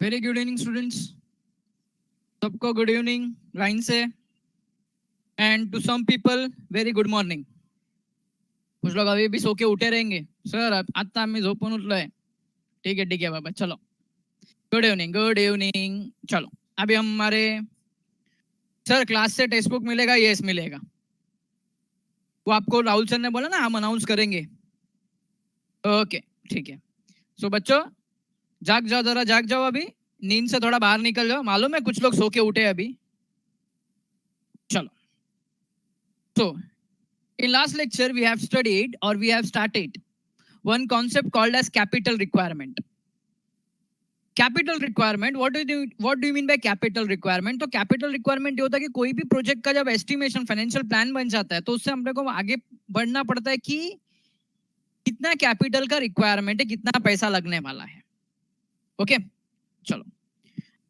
Very good evening students, सबको good evening line से. And to some people very good morning. कुछ लोग अभी भी सो के उठे रहेंगे. सर आता आम्ही झोपून उठलोय. ठीक है बाबा, चलो. Good evening. चलो अभी हमारे सर क्लास से टेक्स्ट बुक मिलेगा. यस मिलेगा. वो आपको राहुल सर ने बोला ना, हम अनाउंस करेंगे. ओके ठीक है. सो बच्चों जाग जाओ, जरा जाग जाओ. अभी नींद से थोड़ा बाहर निकल जाओ. मालूम है कुछ लोग सो के उठे अभी. चलो. So, in last lecture, we have studied or we have started one concept called as capital requirement. Capital requirement, what do you mean by capital requirement? तो capital requirement ये होता है कि कोई भी प्रोजेक्ट का जब एस्टिमेशन फाइनेंशियल प्लान बन जाता है तो उससे हम लोग को आगे बढ़ना पड़ता है कि कितना कैपिटल का रिक्वायरमेंट है, कितना पैसा लगने वाला है. ओके चलो.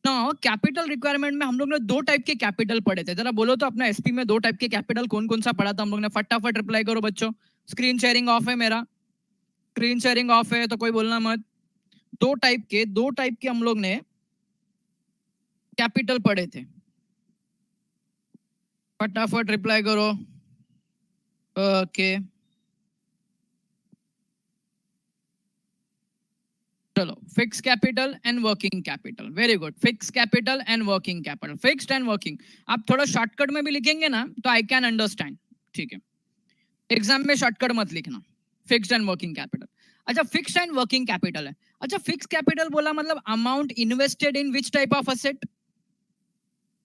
नाउ कैपिटल रिक्वायरमेंट में हम लोग ने दो टाइप के कैपिटल पढ़े थे. जरा बोलो तो अपना एसपी में दो टाइप के कैपिटल कौन कौन सा पढ़ा था हम लोग ने. फटाफट रिप्लाई करो बच्चों. स्क्रीन शेयरिंग ऑफ है मेरा. स्क्रीन शेयरिंग ऑफ है तो कोई बोलना मत. दो टाइप के हम लोग ने कैपिटल पढ़े थे. फटाफट रिप्लाई करो. ओके चलो. Fix capital and working capital. Very good. Fix capital and working capital. Fixed and working आप थोड़ा शॉर्टकट में भी लिखेंगे ना तो आई कैन अंडरस्टैंड. ठीक है. एग्जाम में शॉर्टकट मत लिखना. Fixed and working capital. अच्छा फिक्स्ड एंड वर्किंग कैपिटल है. अच्छा फिक्स कैपिटल बोला मतलब amount invested in which type of asset.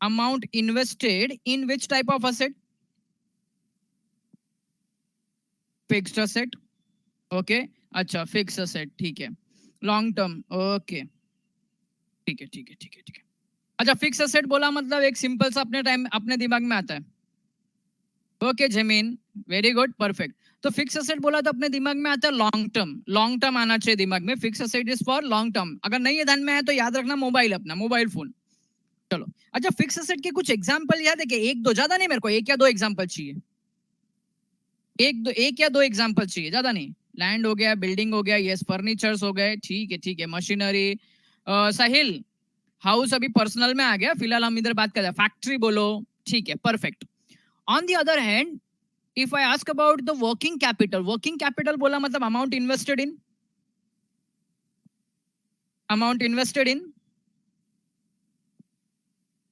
Amount invested in which type of asset. Fixed asset. Okay अच्छा फिक्स असेट. ठीक है. Long term. ओके ठीक है. अच्छा फिक्स असेट बोला मतलब एक सिंपल सा अपने दिमाग में आता है. ओके जमीन. Very good perfect. तो फिक्स असेट बोला तो अपने दिमाग में आता है लॉन्ग टर्म. लॉन्ग टर्म आना चाहिए दिमाग में. Fix asset is for long term. अगर नहीं है ध्यान में है तो याद रखना मोबाइल, अपना मोबाइल फोन. चलो. अच्छा फिक्स असेट के कुछ एग्जांपल याद है कि एक दो, ज्यादा नहीं, मेरे को एक या दो एग्जांपल चाहिए. एक या दो एग्जांपल चाहिए, ज्यादा नहीं. लैंड हो गया, बिल्डिंग हो गया, यस फर्नीचर्स हो गए. ठीक है मशीनरी. साहिल हाउस अभी पर्सनल में आ गया, फिलहाल हम इधर बात कर रहे हैं. फैक्ट्री बोलो. ठीक है perfect. On the other hand if I ask about the working capital बोला मतलब amount invested in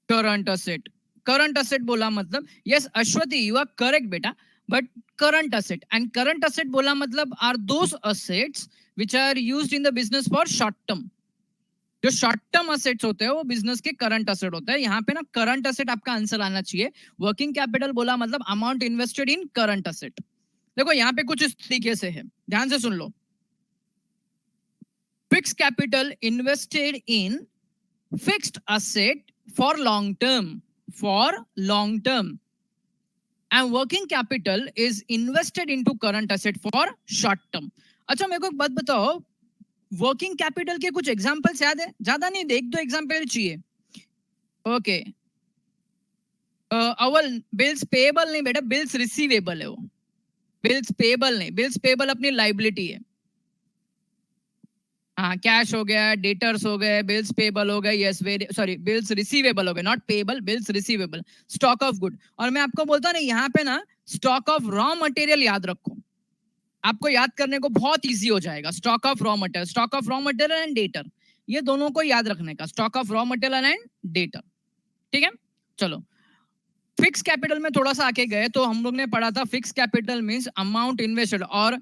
current asset बोला मतलब yes Ashwathi you are correct बेटा. बट करंट असेट बोला मतलब are those assets which are used in the business for short term. जो short term assets होते हैं वो बिजनेस के करंट असेट होते हैं. यहाँ पे ना करंट असेट आपका आंसर आना चाहिए. वर्किंग कैपिटल बोला मतलब amount invested in current asset. देखो यहाँ पे कुछ इस तरीके से है, ध्यान से सुन लो. Fix capital invested in fixed asset for long term and working capital is invested into current asset for short term. अच्छा मेरे को एक बात बताओ, वर्किंग कैपिटल के कुछ एग्जांपल्स याद है? ज्यादा नहीं, एक दो एग्जांपल चाहिए. ओके अवल बिल्स पेएबल नहीं बेटा, बिल्स रिसीवेबल है वो. बिल्स पेएबल नहीं, बिल्स पेएबल अपनी लाइबिलिटी है. हाँ कैश हो गया, डेटर्स हो गए, बिल्स पेबल हो गए. Yes very sorry, bills receivable हो गए, not payable, bills receivable. Stock of good. और मैं आपको बोलता ना यहाँ पे ना स्टॉक ऑफ रॉ मटेरियल याद रखो, आपको याद करने को बहुत इजी हो जाएगा. Stock of raw material and debtor, ये दोनों को याद रखने का. Stock of raw material and debtor. ठीक है चलो. फिक्स कैपिटल में थोड़ा सा आके गए तो हम लोग ने पढ़ा था fix capital means amount invested और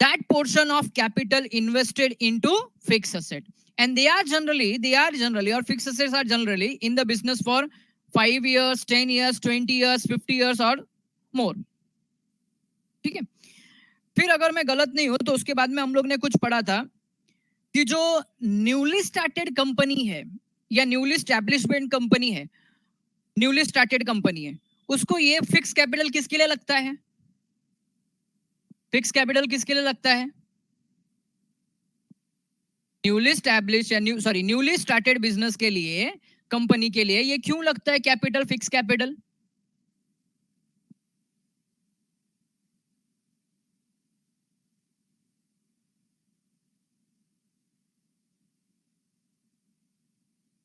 that portion of capital invested into fixed asset, and they are generally or fixed assets are generally in the business for 5 years 10 years 20 years 50 years or more. ठीक है. फिर अगर मैं गलत नहीं हूं तो उसके बाद में हम लोग ने कुछ पढ़ा था कि जो न्यूली स्टार्टेड कंपनी है या न्यूली स्टैब्लिशमेंट कंपनी है, न्यूली स्टार्टेड कंपनी है, उसको ये फिक्स कैपिटल किसके लिए लगता है? फिक्स कैपिटल किसके लिए लगता है? न्यूली स्टैब्लिश या न्यूली स्टार्टेड बिजनेस के लिए, कंपनी के लिए ये क्यों लगता है capital, fix capital?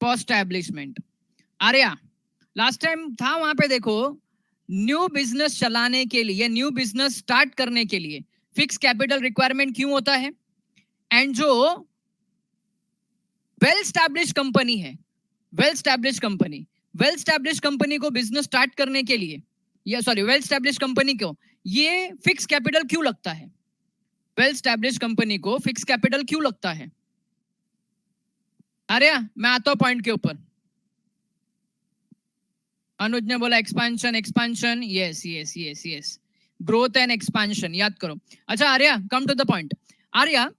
For establishment. Arya last time था वहां पे, देखो न्यू बिजनेस चलाने के लिए, न्यू बिजनेस स्टार्ट करने के लिए फिक्स कैपिटल रिक्वायरमेंट क्यों होता है? एंड जो वेल स्टैब्लिश कंपनी है, वेल स्टैब्लिश कंपनी को बिजनेस स्टार्ट करने के लिए, या सॉरी वेल स्टैब्लिश कंपनी को ये फिक्स कैपिटल क्यों लगता है? वेल स्टैब्लिश कंपनी को फिक्स कैपिटल क्यों लगता है? अरे मैं आता हूं पॉइंट के ऊपर। अनुज ने बोला expansion, expansion, yes yes yes yes, growth and expansion, याद करो। अच्छा Arya, come to the point. Arya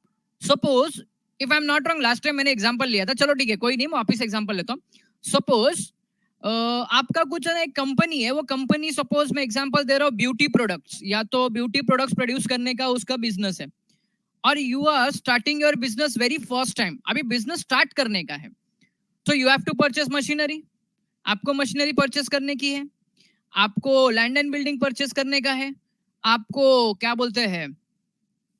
suppose, if I am not wrong, last time मैंने एग्जांपल लिया था, चलो ठीक है कोई नहीं, मैं वापस एग्जांपल लेता हूं। सपोज आपका कुछ एक कंपनी है, वो कंपनी सपोज मैं एग्जांपल दे रहा हूँ ब्यूटी प्रोडक्ट्स, या तो ब्यूटी प्रोडक्ट्स प्रोड्यूस करने का उसका बिजनेस है, और you are starting your business very first time, अभी बिजनेस स्टार्ट करने का है, तो you have to purchase machinery, आपको मशीनरी परचेस करने की है, आपको लैंड एंड बिल्डिंग परचेस करने का है, आपको क्या बोलते हैं,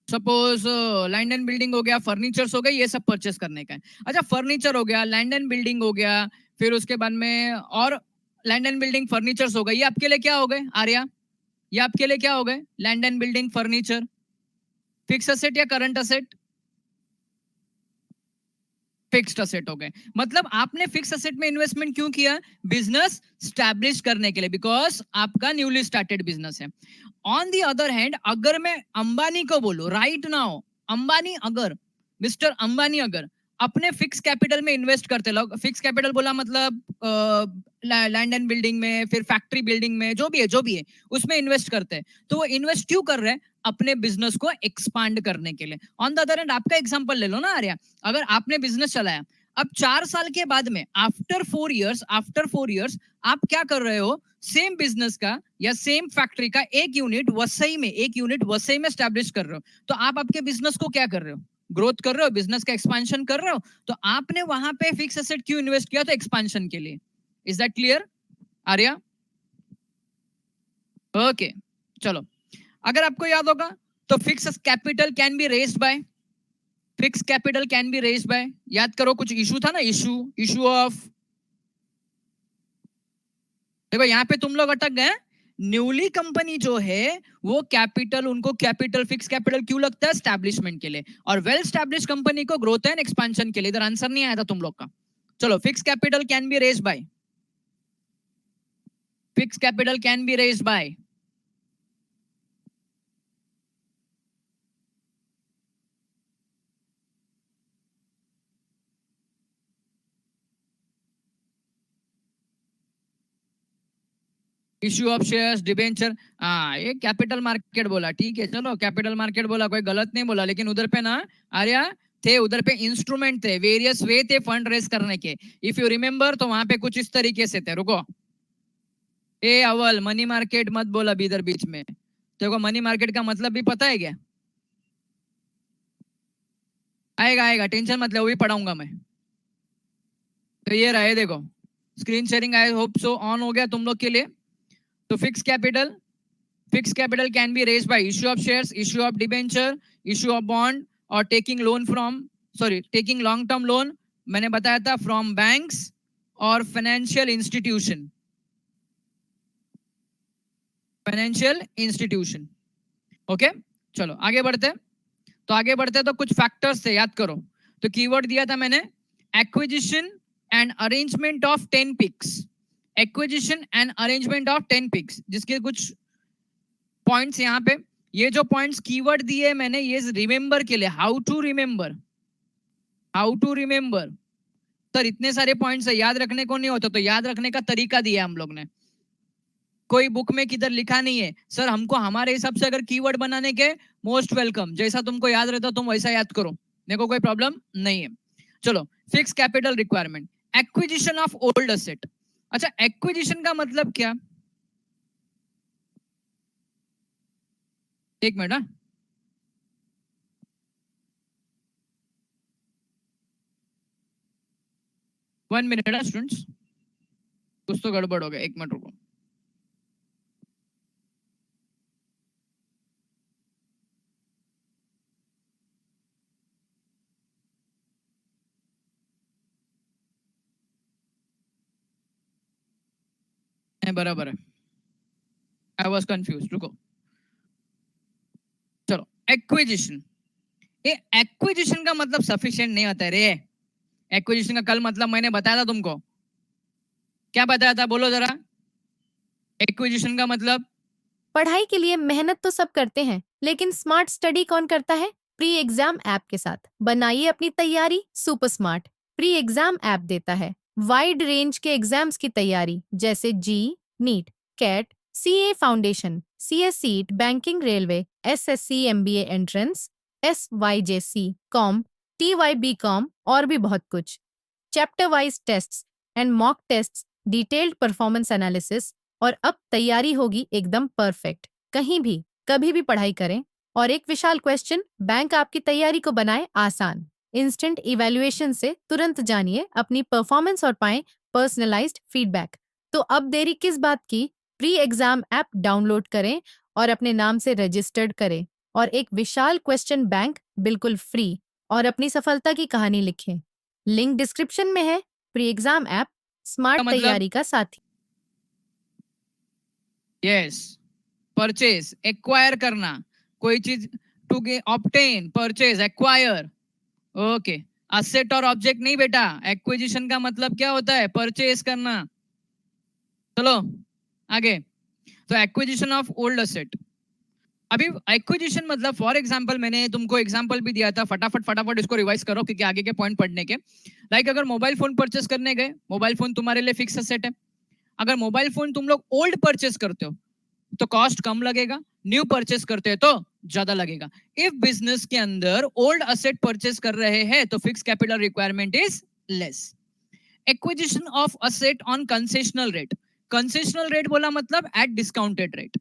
सपोज लैंड एंड बिल्डिंग हो गया, फर्नीचर्स हो गए, ये सब परचेस करने का है। अच्छा फर्नीचर हो गया, लैंड एंड बिल्डिंग हो गया, फिर उसके बाद में और लैंड एंड बिल्डिंग फर्नीचर्स हो गए, ये आपके लिए क्या हो गए आर्या? ये आपके लिए क्या हो गए? Land and building furniture, fix asset या करंट असेट? फिक्स्ड असेट हो गए। मतलब आपने फिक्स असेट में इन्वेस्टमेंट क्यों किया? बिजनेस स्टैब्लिश करने के लिए, बिकॉज आपका न्यूली स्टार्टेड बिजनेस है। ऑन दी अदर हैंड, अगर मैं अंबानी को बोलूं राइट नाउ, अंबानी अगर, मिस्टर अंबानी अगर अपने फिक्स कैपिटल में इन्वेस्ट करते, लोग फिक्स कैपिटल बोला मतलब लैंड एंड बिल्डिंग में, फिर फैक्ट्री बिल्डिंग में, जो भी है उसमें इन्वेस्ट करते हैं, तो वो इन्वेस्ट क्यों कर रहे हैं? अपने बिजनेस को एक्सपांड करने के लिए। ऑन द अदर हैंड आपका एग्जांपल ले लो ना आर्या, अगर आपने बिजनेस चलाया, अब 4 साल के बाद में, आफ्टर 4 इयर्स आप क्या कर रहे हो? सेम बिजनेस का या सेम फैक्ट्री का एक यूनिट वसई में स्टैब्लिश कर रहे हो, तो आप आपके बिजनेस को क्या कर रहे हो? ग्रोथ कर रहे हो, बिजनेस का एक्सपांशन कर रहे हो, तो आपने वहां पे फिक्स एसेट क्यों इन्वेस्ट किया? तो एक्सपांशन के लिए। Is that clear Arya? Okay चलो, अगर आपको याद होगा तो fix capital can be raised bye, fix capital can be raised bye, याद करो कुछ इशू था ना, इशू ऑफ, देखो यहाँ पे तुम लोग अटक गए। न्यूली कंपनी जो है वो कैपिटल, उनको कैपिटल, फिक्स कैपिटल क्यों लगता है? स्टैब्लिशमेंट के लिए। और वेल स्टैब्लिश कंपनी को ग्रोथ एंड एक्सपांशन के लिए। इधर आंसर नहीं आया था तुम लोग का। चलो, fix capital can be raised bye, fix capital can be raised by, issue of shares, debenture. हाँ, ये कैपिटल मार्केट बोला, ठीक है चलो कैपिटल मार्केट बोला, कोई गलत नहीं बोला, लेकिन उधर पे ना आर्या थे, उधर पे इंस्ट्रूमेंट थे, वेरियस वे थे फंड रेज करने के। इफ यू रिमेंबर तो वहां पे कुछ इस तरीके से थे। रुको, ए अवल मनी मार्केट मत बोला भी इधर बीच में, देखो मनी मार्केट का मतलब भी पता है क्या? आएगा आएगा, टेंशन मत लो, वो भी पढ़ाऊंगा मैं। तो ये रहे, देखो screen sharing I hope so on हो गया तुम लोग के लिए। तो fix capital can be raised by issue of shares, issue of debenture, issue of bond, और taking loan from, sorry taking long term loan, मैंने बताया था फ्रॉम बैंक्स और फाइनेंशियल इंस्टीट्यूशन, ओके। चलो आगे बढ़ते हैं। तो आगे बढ़ते तो कुछ फैक्टर्स थे, याद करो। तो कीवर्ड दिया था मैंने, acquisition and arrangement of 10 picks, acquisition and arrangement of 10 picks, जिसके कुछ पॉइंट्स यहाँ पे, ये जो पॉइंट्स कीवर्ड दिए मैंने, ये रिमेंबर के लिए, how to remember, how to remember. Sir इतने सारे पॉइंट्स है, याद रखने को नहीं होता, तो याद रखने का तरीका दिया हम लोग ने, कोई बुक में किधर लिखा नहीं है सर, हमको हमारे हिसाब से अगर कीवर्ड बनाने के, मोस्ट वेलकम, जैसा तुमको याद रहता तुम वैसा याद करो, मेरे को कोई प्रॉब्लम नहीं है। चलो, fix capital requirement, acquisition of old asset. अच्छा, एक्विजिशन का मतलब क्या? एक मिनट, 1 मिनट स्टूडेंट्स, कुछ तो गड़बड़ हो गया, 1 मिनट रुको। नहीं बराबर है, आई वॉज कंफ्यूज, रुको। चलो एक्विजिशन, ये एक्विजिशन का मतलब सफिशिएंट नहीं होता है रे। एक्विजिशन का कल मतलब मैंने बताया था तुमको, क्या बताया था बोलो जरा, एक्विजिशन का मतलब? पढ़ाई के लिए मेहनत तो सब करते हैं, लेकिन स्मार्ट स्टडी कौन करता है? प्री एग्जाम ऐप के साथ बनाइए अपनी तैयारी super smart. Pre exam app देता है वाइड रेंज के एग्जाम्स की तैयारी, जैसे JEE, NEET, CAT, CA foundation, CSEET, banking, railway, SSC, MBA entrance, SYJC, com, TYB com और भी बहुत कुछ। Chapter wise tests and mock tests, detailed performance analysis, और अब तैयारी होगी एकदम परफेक्ट। कहीं भी कभी भी पढ़ाई करें। और एक विशाल क्वेश्चन बैंक आपकी तैयारी को बनाए आसान। इंस्टेंट इवैल्यूएशन से तुरंत जानिए अपनी परफॉर्मेंस और पाएं पर्सनलाइज्ड फीडबैक। तो अब देरी किस बात की? प्री एग्जाम ऐप डाउनलोड करें और अपने नाम से रजिस्टर्ड करें और एक विशाल क्वेश्चन बैंक बिल्कुल फ्री और अपनी सफलता की कहानी लिखें। लिंक डिस्क्रिप्शन में है। प्री एग्जाम ऐप स्मार्ट मतलब तैयारी का साथी। यस, परचेज, एक्वायर करना, कोई चीज, to obtain, purchase, acquire. Okay, asset और ऑब्जेक्ट नहीं बेटा, एक्विजिशन का मतलब क्या होता है? परचेज करना। चलो आगे, तो एक्विजिशन ऑफ ओल्ड असेट। अभी एक्विजिशन मतलब फॉर एग्जांपल मैंने तुमको एग्जांपल भी दिया था, फटाफट इसको रिवाइज करो क्योंकि आगे के पॉइंट पढ़ने के। लाइक अगर मोबाइल फोन परचेस करने गए, मोबाइल फोन तुम्हारे लिए फिक्स असेट है। अगर मोबाइल फोन तुम लोग ओल्ड परचेस करते हो तो कॉस्ट कम लगेगा, न्यू परचेस करते हैं तो ज्यादा लगेगा। इफ बिजनेस के अंदर ओल्ड असेट परचेस कर रहे हैं तो fix capital requirement is less. Acquisition of asset on concessional rate, concessional rate बोला मतलब एट डिस्काउंटेड रेट,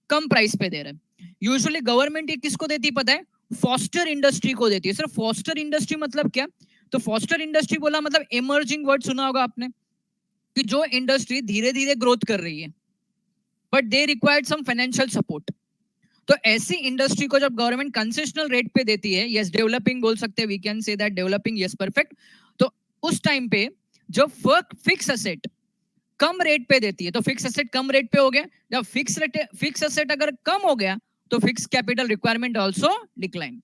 कम प्राइस पे दे रहे हैं। यूजुअली गवर्नमेंट ये किसको देती पता है? फॉस्टर इंडस्ट्री को देती है। सर फॉस्टर इंडस्ट्री मतलब क्या? तो फॉस्टर इंडस्ट्री बोला मतलब इमर्जिंग वर्ड सुना होगा आपने, कि जो इंडस्ट्री धीरे धीरे ग्रोथ कर रही है but they required some financial support. तो ऐसी इंडस्ट्री को जब गवर्नमेंट कंसेशनल रेट पे देती है, यस डेवलपिंग बोल सकते हैं, we can say that developing, yes perfect. तो उस टाइम पे जब फिक्स असेट कम रेट पे देती है तो फिक्स असेट कम रेट पे हो गया। जब फिक्स असेट अगर कम हो गया तो fix capital requirement also decline.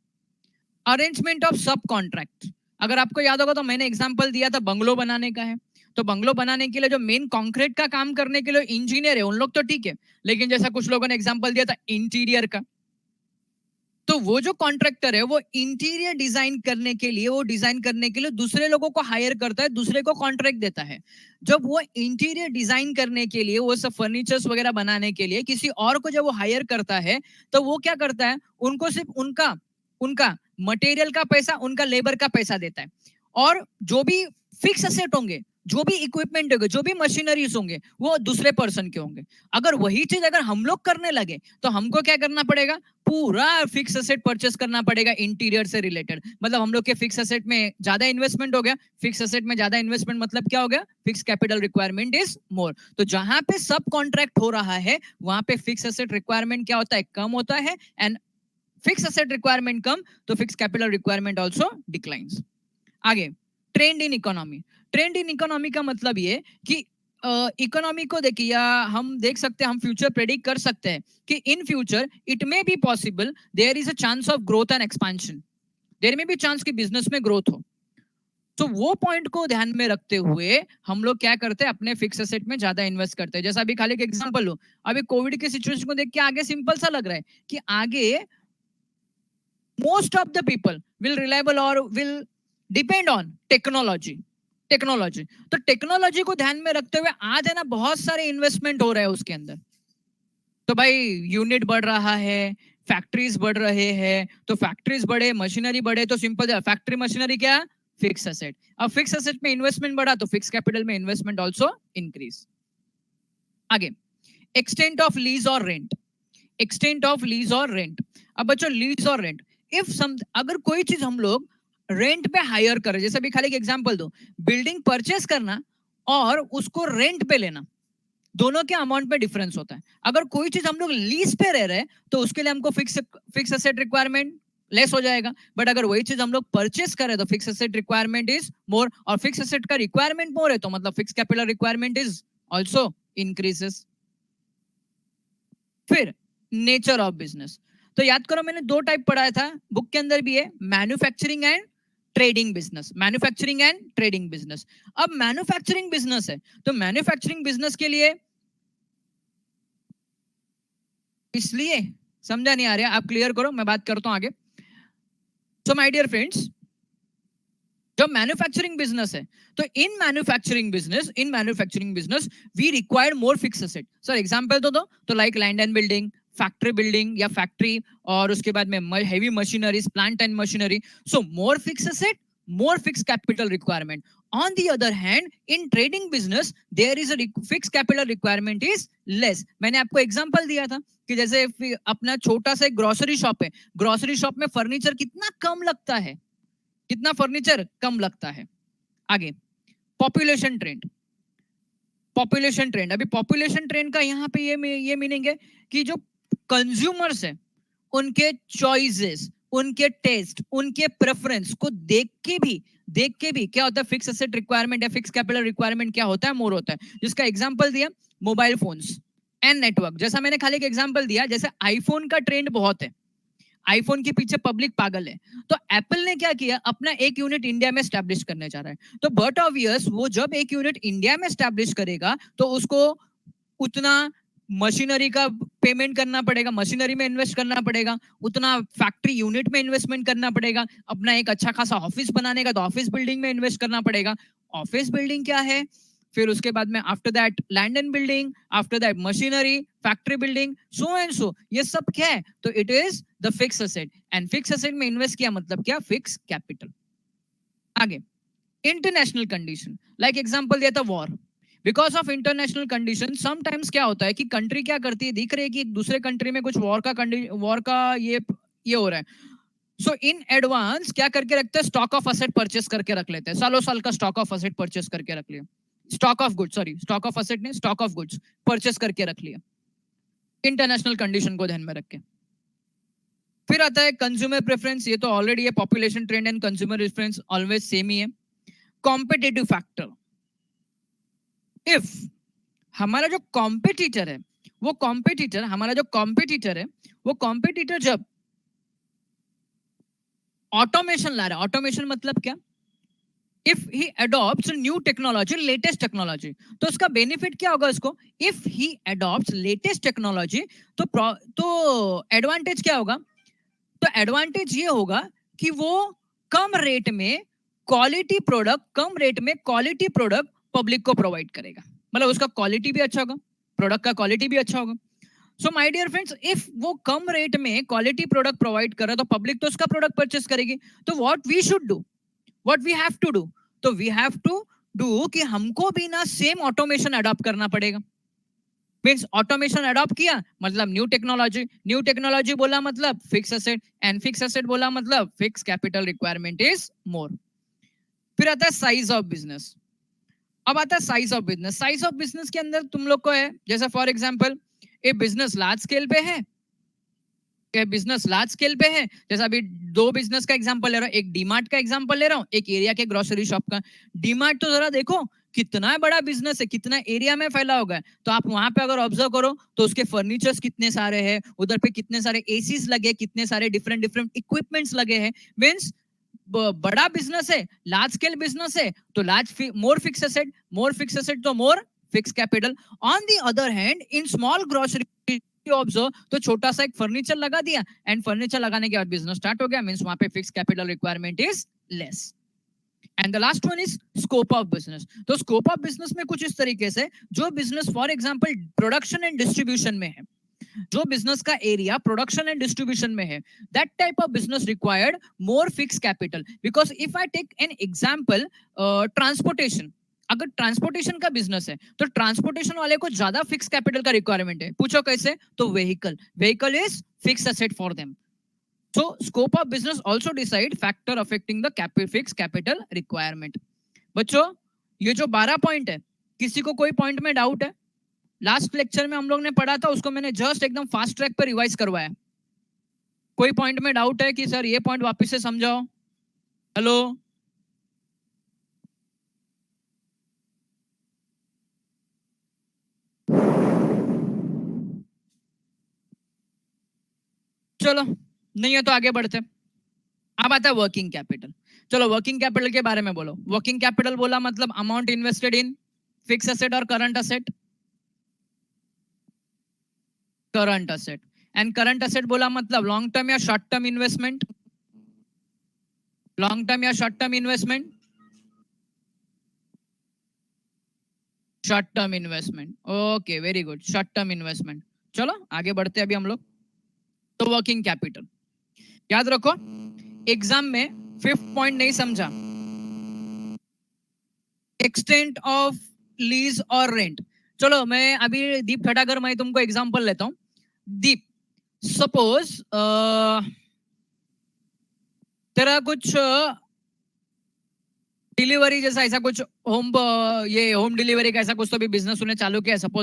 Arrangement of सब कॉन्ट्रैक्ट, अगर आपको याद होगा तो मैंने एग्जांपल दिया था बंगलो बनाने का है। तो बंगलो बनाने के लिए जो मेन कंक्रीट का काम करने के लिए इंजीनियर है उन लोग तो ठीक है, लेकिन जैसा कुछ लोगों ने एग्जांपल दिया था इंटीरियर का, तो वो जो कॉन्ट्रैक्टर है वो इंटीरियर डिजाइन करने के लिए, वो डिजाइन करने के लिए दूसरे लोगों को हायर करता है, दूसरे को कॉन्ट्रैक्ट देता है। जब वो इंटीरियर डिजाइन करने के लिए, वो सब फर्नीचर्स वगैरह बनाने के लिए किसी और को जब वो हायर करता है तो वो क्या करता है? उनको सिर्फ उनका उनका मटेरियल का पैसा, उनका लेबर का पैसा देता है, और जो भी फिक्स असेट होंगे, जो भी इक्विपमेंट होंगे, जो भी मशीनरीज होंगे, वो दूसरे पर्सन के होंगे। अगर वही चीज अगर हम लोग करने लगे तो हमको क्या करना पड़ेगा? पूरा फिक्स असेट परचेस करना पड़ेगा इंटीरियर से रिलेटेड। मतलब हम लोग के फिक्स असेट में ज्यादा इन्वेस्टमेंट हो गया। फिक्स असेट में ज्यादा इन्वेस्टमेंट मतलब क्या हो गया? Fix capital requirement is more. तो जहां पे सब कॉन्ट्रैक्ट हो रहा है वहां पे फिक्स असेट रिक्वायरमेंट क्या होता है? कम होता है। एंड फिक्स असेट रिक्वायरमेंट कम तो fix capital requirement also declines. आगे, trend in economy. Trend in economy का मतलब ये कि इकोनॉमी को देखिए, या हम देख सकते हैं, हम फ्यूचर प्रेडिक्ट कर सकते हैं कि in future it may be possible, there is a chance of growth and expansion, there may be chance कि बिजनेस में ग्रोथ हो। तो वो पॉइंट को ध्यान में रखते हुए हम लोग क्या करते हैं? अपने फिक्स एसेट में ज्यादा इन्वेस्ट करते हैं। जैसा अभी खाली एक एग्जांपल लो, अभी कोविड की सिचुएशन को देख के आगे सिंपल सा लग रहा है कि आगे most of the people will reliable or will depend on technology. तो टेक्नोलॉजी को ध्यान में रखते हुए आज है ना बहुत सारे इन्वेस्टमेंट हो रहे हैं उसके अंदर। तो भाई यूनिट बढ़ रहा है, फैक्ट्रीज बढ़ रहे हैं, तो फैक्ट्रीज बढ़े, मशीनरी बढ़े, तो सिंपल फैक्ट्री मशीनरी क्या? Fix asset. अब फिक्स असेट में इन्वेस्टमेंट बढ़ा तो फिक्स कैपिटल में इन्वेस्टमेंट ऑल्सो इंक्रीज। आगे, एक्सटेंट ऑफ लीज और रेंट। एक्सटेंट ऑफ लीज और रेंट। अब बच्चों लीज और रेंट, इफ सम अगर कोई चीज हम लोग रेंट पे हायर करें, जैसे अभी खाली एक एग्जांपल दो, बिल्डिंग परचेस करना और उसको रेंट पे लेना, दोनों के अमाउंट पे डिफरेंस होता है। अगर कोई चीज हम लोग लीज पे रह रहे हैं तो उसके लिए हमको फिक्स असेट रिक्वायरमेंट लेस हो जाएगा, बट अगर वही चीज हम लोग परचेस करें तो fix asset requirement is more, और फिक्स असेट का रिक्वायरमेंट मोर है तो मतलब fix capital requirement is also increases. फिर नेचर ऑफ बिजनेस, तो याद करो मैंने दो टाइप पढ़ाया था बुक के अंदर भी है, manufacturing and trading business, manufacturing and trading business. अब मैन्युफैक्चरिंग बिजनेस है तो मैन्युफैक्चरिंग बिजनेस के लिए इसलिए समझा नहीं आ रहा, आप क्लियर करो, मैं बात करता हूं आगे. सो माय डियर फ्रेंड्स, जो मैन्युफैक्चरिंग बिजनेस है तो in manufacturing business we required more fix asset. Sir example दो तो like land and building, factory building या फैक्ट्री, और उसके बाद में heavy machineries, plant and machinery. So more fix asset, more fixed capital requirement. On the other hand, in trading business, there is a fixed capital requirement is less. मैंने आपको example दिया था कि जैसे अपना छोटा सा एक ग्रोसरी शॉप है, ग्रोसरी शॉप में फर्नीचर कितना कम लगता है, कितना फर्नीचर कम लगता है. आगे पॉपुलेशन ट्रेंड, पॉपुलेशन ट्रेंड. अभी पॉपुलेशन ट्रेंड का यहाँ पे ये मीनिंग है कि जो कंज्यूमर्स है उनके चॉइसेस, उनके टेस्ट, उनके प्रेफरेंस को देख के भी क्या होता है, फिक्स एसेट रिक्वायरमेंट या फिक्स कैपिटल रिक्वायरमेंट क्या होता है, मोर होता है. जिसका एग्जांपल दिया मोबाइल फोन्स एंड नेटवर्क. जैसा मैंने खाली एक एग्जांपल दिया, जैसे आईफोन का ट्रेंड बहुत है, आईफोन के पीछे पब्लिक पागल है, तो एप्पल ने क्या किया, अपना एक यूनिट इंडिया में एस्टैब्लिश करने जा रहा है. तो बट ऑब्वियस वो जब एक यूनिट इंडिया में एस्टैब्लिश करेगा तो उसको उतना मशीनरी का पेमेंट करना पड़ेगा, मशीनरी में इन्वेस्ट करना पड़ेगा, उतना फैक्ट्री यूनिट में इन्वेस्टमेंट करना पड़ेगा, अपना एक अच्छा खासा ऑफिस बनाने का तो ऑफिस बिल्डिंग में इन्वेस्ट करना पड़ेगा. ऑफिस बिल्डिंग क्या है, फिर उसके बाद में after that land and building, after that machinery, factory building, so and so, ये सब क्या है, तो it is the fix asset. And fix asset में इन्वेस्ट किया मतलब क्या, फिक्स कैपिटल. आगे इंटरनेशनल कंडीशन, लाइक एग्जांपल दिया था war. Because of international condition sometimes क्या होता है कि कंट्री क्या करती है, दिख रही है कि एक दूसरे कंट्री में कुछ वॉर का ये हो रहा है. सो इन एडवांस क्या करके रखते हैं, स्टॉक ऑफ असेट परचेस करके रख लेते हैं, सालों साल का स्टॉक ऑफ असेट परचेस करके रख लिया, stock of goods, sorry stock of asset नहीं, स्टॉक ऑफ गुड्स परचेस करके रख लिया, इंटरनेशनल कंडीशन को ध्यान में रख के. फिर आता है कंज्यूमर प्रेफरेंस, ये तो ऑलरेडी है, population trend and consumer preference always same ही है. कॉम्पिटिटिव फैक्टर, इफ हमारा जो कॉम्पिटिटर है वो कॉम्पिटिटर जब ऑटोमेशन ला रहा है, ऑटोमेशन मतलब क्या, if he adopts new technology, latest technology, तो उसका बेनिफिट क्या होगा उसको, if he adopts latest technology तो एडवांटेज क्या होगा, तो एडवांटेज ये होगा कि वो कम रेट में क्वालिटी प्रोडक्ट पब्लिक को प्रोवाइड करेगा, मतलब उसका क्वालिटी भी अच्छा होगा, प्रोडक्ट का क्वालिटी भी अच्छा होगा. So my dear friends, if वो कम रेट में क्वालिटी प्रोडक्ट प्रोवाइड कर रहा है तो पब्लिक तो उसका प्रोडक्ट परचेस करेगी. तो what we should do, what we have to do, तो वी हैव टू डू कि हमको भी ना सेम ऑटोमेशन अडॉप्ट करना पड़ेगा. मींस ऑटोमेशन अडॉप्ट किया मतलब न्यू टेक्नोलॉजी बोला मतलब fix asset, and fix asset बोला मतलब fix capital requirement is more. फिर आता है साइज ऑफ बिजनेस. अब आता है size of business. Size of business के अंदर तुम लोग को है, जैसा फॉर एग्जांपल एक बिजनेस लार्ज स्केल पे है, जैसा अभी दो बिजनेस का एग्जांपल ले रहा हूं, एक डीमार्ट का एग्जांपल ले रहा हूं, एक एरिया के ग्रोसरी शॉप का. डीमार्ट तो जरा देखो कितना बड़ा बिजनेस है, कितना एरिया में फैला होगा, तो आप वहां पे अगर ऑब्जर्व करो तो उसके फर्नीचर्स कितने सारे हैं, उधर पे कितने सारे एसीज लगे, कितने सारे डिफरेंट इक्विपमेंट्स लगे हैं. मींस बड़ा बिजनेस है, लार्ज स्केल बिजनेस है, तो मोर फिक्स एसेट तो more fix capital. On the other hand in small grocery observe तो छोटा सा एक फर्नीचर लगा दिया, एंड फर्नीचर लगाने के बाद बिजनेस स्टार्ट हो गया, मींस वहां पे fix capital requirement is less. And the last one is scope of business. तो स्कोप ऑफ बिजनेस में कुछ इस तरीके से, जो business for example production and distribution में है, जो बिजनेस का एरिया प्रोडक्शन एंड डिस्ट्रीब्यूशन में है, that type of business required more fix capital. Because if I take an example transportation, अगर ट्रांसपोर्टेशन का बिजनेस है तो ट्रांसपोर्टेशन वाले को ज्यादा फिक्स कैपिटल का रिक्वायरमेंट है. पूछो कैसे, तो vehicle is fix asset for them. So scope of business also decide factor affecting the fixed capital requirement. बच्चों ये जो 12 पॉइंट है, किसी को कोई पॉइंट में डाउट है? लास्ट लेक्चर में हम लोग ने पढ़ा था, उसको मैंने जस्ट एकदम फास्ट ट्रैक पर रिवाइज करवाया. कोई पॉइंट में डाउट है कि सर ये पॉइंट वापस से समझाओ? हेलो, चलो नहीं है तो आगे बढ़ते। अब आता है वर्किंग कैपिटल। चलो वर्किंग कैपिटल के बारे में बोलो। वर्किंग कैपिटल बोला मतलब amount invested in fix asset और current asset. Current asset and current asset बोला मतलब लॉन्ग टर्म या short term investment. Long term या short term investment. Short term investment, okay very good, short term investment. चलो आगे बढ़ते हैं अभी हम लोग। तो वर्किंग कैपिटल याद रखो, एग्जाम में 5th पॉइंट नहीं समझा, एक्सटेंट ऑफ लीज और रेंट। चलो मैं अभी दीप खटाकर मैं तुमको एग्जांपल लेता हूं। दीप सपोज तेरा कुछ डिलीवरी जैसा ऐसा कुछ होम, ये होम डिलीवरी का ऐसा कुछ तो भी बिजनेस तूने चालू किया, सपोज